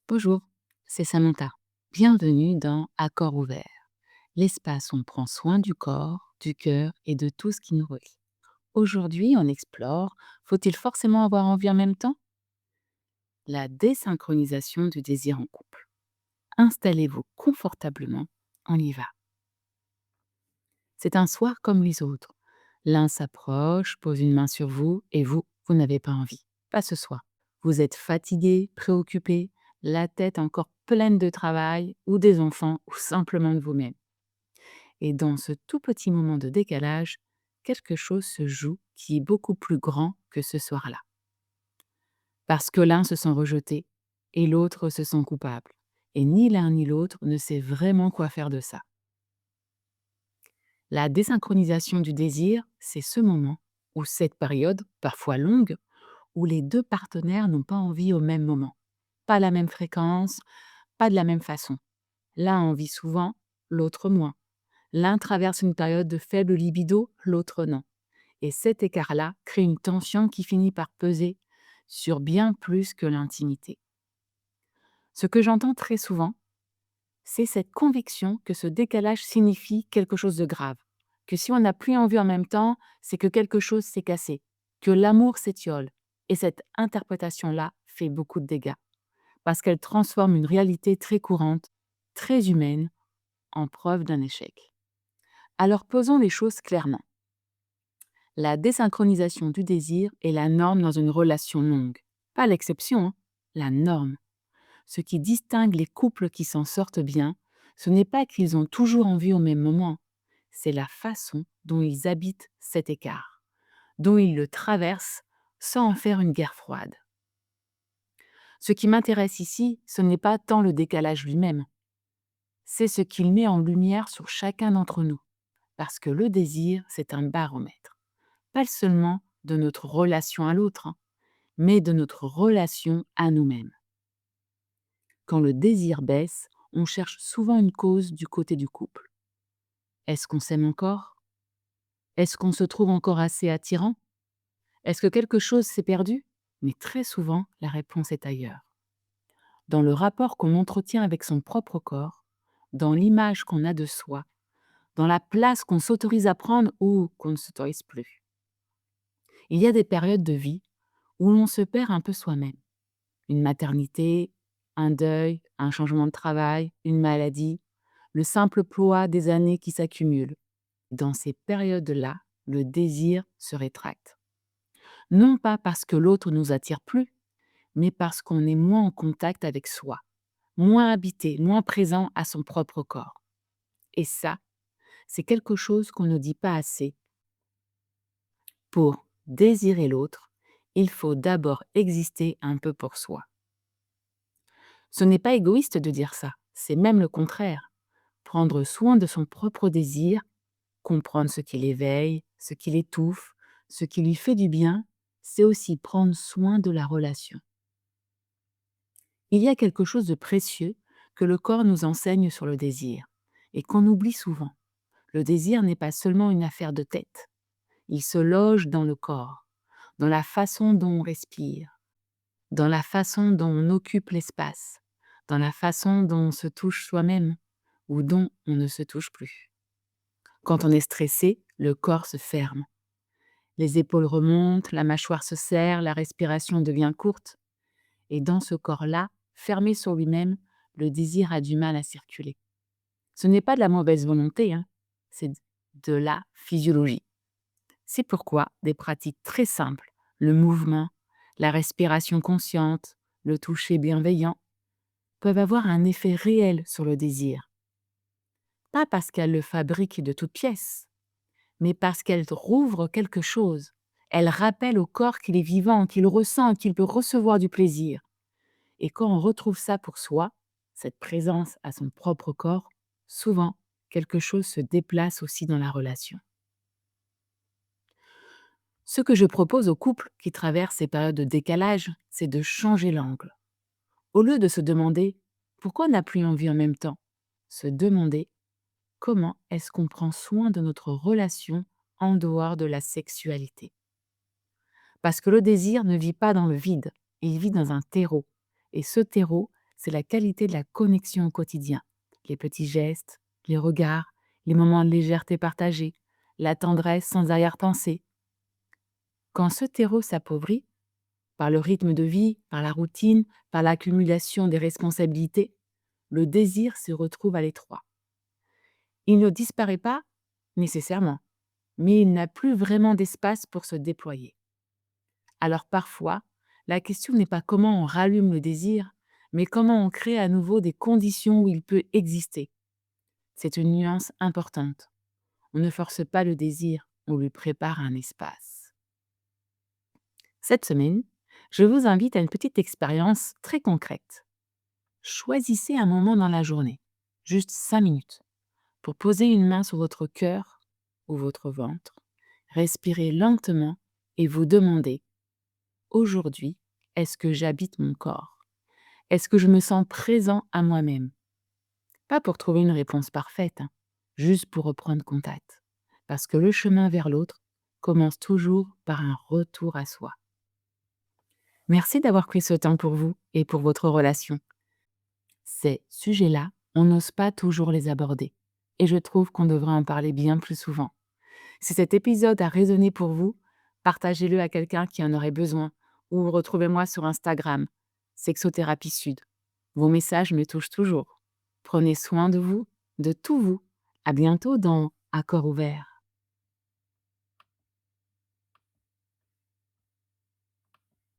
Bonjour, c'est Samantha. Bienvenue dans Accord ouvert, l'espace où on prend soin du corps, du cœur et de tout ce qui nous relie. Aujourd'hui, on explore, faut-il forcément avoir envie en même temps? La désynchronisation du désir en couple. Installez-vous confortablement, on y va. C'est un soir comme les autres. L'un s'approche, pose une main sur vous et vous n'avez pas envie. Pas ce soir. Vous êtes fatigué, préoccupé, la tête encore pleine de travail ou des enfants ou simplement de vous-même. Et dans ce tout petit moment de décalage, quelque chose se joue qui est beaucoup plus grand que ce soir-là. Parce que l'un se sent rejeté et l'autre se sent coupable. Et ni l'un ni l'autre ne sait vraiment quoi faire de ça. La désynchronisation du désir, c'est ce moment ou cette période, parfois longue, où les deux partenaires n'ont pas envie au même moment. Pas à la même fréquence, pas de la même façon. L'un en vit souvent, l'autre moins. L'un traverse une période de faible libido, l'autre non. Et cet écart-là crée une tension qui finit par peser sur bien plus que l'intimité. Ce que j'entends très souvent, c'est cette conviction que ce décalage signifie quelque chose de grave. Que si on n'a plus envie en même temps, c'est que quelque chose s'est cassé, que l'amour s'étiole. Et cette interprétation-là fait beaucoup de dégâts, parce qu'elle transforme une réalité très courante, très humaine, en preuve d'un échec. Alors posons les choses clairement. La désynchronisation du désir est la norme dans une relation longue. Pas l'exception, hein, la norme. Ce qui distingue les couples qui s'en sortent bien, ce n'est pas qu'ils ont toujours envie au même moment, c'est la façon dont ils habitent cet écart, dont ils le traversent sans en faire une guerre froide. Ce qui m'intéresse ici, ce n'est pas tant le décalage lui-même, c'est ce qu'il met en lumière sur chacun d'entre nous, parce que le désir, c'est un baromètre, pas seulement de notre relation à l'autre, hein, mais de notre relation à nous-mêmes. Quand le désir baisse, on cherche souvent une cause du côté du couple. Est-ce qu'on s'aime encore? Est-ce qu'on se trouve encore assez attirant? Est-ce que quelque chose s'est perdu? Mais très souvent, la réponse est ailleurs. Dans le rapport qu'on entretient avec son propre corps, dans l'image qu'on a de soi, dans la place qu'on s'autorise à prendre ou qu'on ne s'autorise plus. Il y a des périodes de vie où l'on se perd un peu soi-même. Une maternité, un deuil, un changement de travail, une maladie, le simple poids des années qui s'accumulent. Dans ces périodes-là, le désir se rétracte. Non pas parce que l'autre nous attire plus, mais parce qu'on est moins en contact avec soi, moins habité, moins présent à son propre corps. Et ça, c'est quelque chose qu'on ne dit pas assez. Pour désirer l'autre, il faut d'abord exister un peu pour soi. Ce n'est pas égoïste de dire ça, c'est même le contraire. Prendre soin de son propre désir, comprendre ce qui l'éveille, ce qui l'étouffe, ce qui lui fait du bien, c'est aussi prendre soin de la relation. Il y a quelque chose de précieux que le corps nous enseigne sur le désir et qu'on oublie souvent. Le désir n'est pas seulement une affaire de tête. Il se loge dans le corps, dans la façon dont on respire, dans la façon dont on occupe l'espace, dans la façon dont on se touche soi-même ou dont on ne se touche plus. Quand on est stressé, le corps se ferme. Les épaules remontent, la mâchoire se serre, la respiration devient courte. Et dans ce corps-là, fermé sur lui-même, le désir a du mal à circuler. Ce n'est pas de la mauvaise volonté, hein, c'est de la physiologie. C'est pourquoi des pratiques très simples, le mouvement, la respiration consciente, le toucher bienveillant, peuvent avoir un effet réel sur le désir. Pas parce qu'elles le fabriquent de toutes pièces, mais parce qu'elles rouvrent quelque chose. Elles rappellent au corps qu'il est vivant, qu'il ressent, qu'il peut recevoir du plaisir. Et quand on retrouve ça pour soi, cette présence à son propre corps, souvent, quelque chose se déplace aussi dans la relation. Ce que je propose aux couples qui traversent ces périodes de décalage, c'est de changer l'angle. Au lieu de se demander pourquoi on n'a plus envie en même temps, se demander comment est-ce qu'on prend soin de notre relation en dehors de la sexualité. Parce que le désir ne vit pas dans le vide, il vit dans un terreau. Et ce terreau, c'est la qualité de la connexion au quotidien. Les petits gestes, les regards, les moments de légèreté partagés, la tendresse sans arrière-pensée. Quand ce terreau s'appauvrit, par le rythme de vie, par la routine, par l'accumulation des responsabilités, le désir se retrouve à l'étroit. Il ne disparaît pas nécessairement, mais il n'a plus vraiment d'espace pour se déployer. Alors parfois, la question n'est pas comment on rallume le désir, mais comment on crée à nouveau des conditions où il peut exister. C'est une nuance importante. On ne force pas le désir, on lui prépare un espace. Cette semaine, je vous invite à une petite expérience très concrète. Choisissez un moment dans la journée, juste 5 minutes, pour poser une main sur votre cœur ou votre ventre, respirez lentement et vous demandez: aujourd'hui, est-ce que j'habite mon corps? Est-ce que je me sens présent à moi-même? Pas pour trouver une réponse parfaite, hein, juste pour reprendre contact. Parce que le chemin vers l'autre commence toujours par un retour à soi. Merci d'avoir pris ce temps pour vous et pour votre relation. Ces sujets-là, on n'ose pas toujours les aborder. Et je trouve qu'on devrait en parler bien plus souvent. Si cet épisode a résonné pour vous, partagez-le à quelqu'un qui en aurait besoin ou retrouvez-moi sur Instagram, Sexothérapie Sud. Vos messages me touchent toujours. Prenez soin de vous, de tout vous. À bientôt dans Accord ouvert.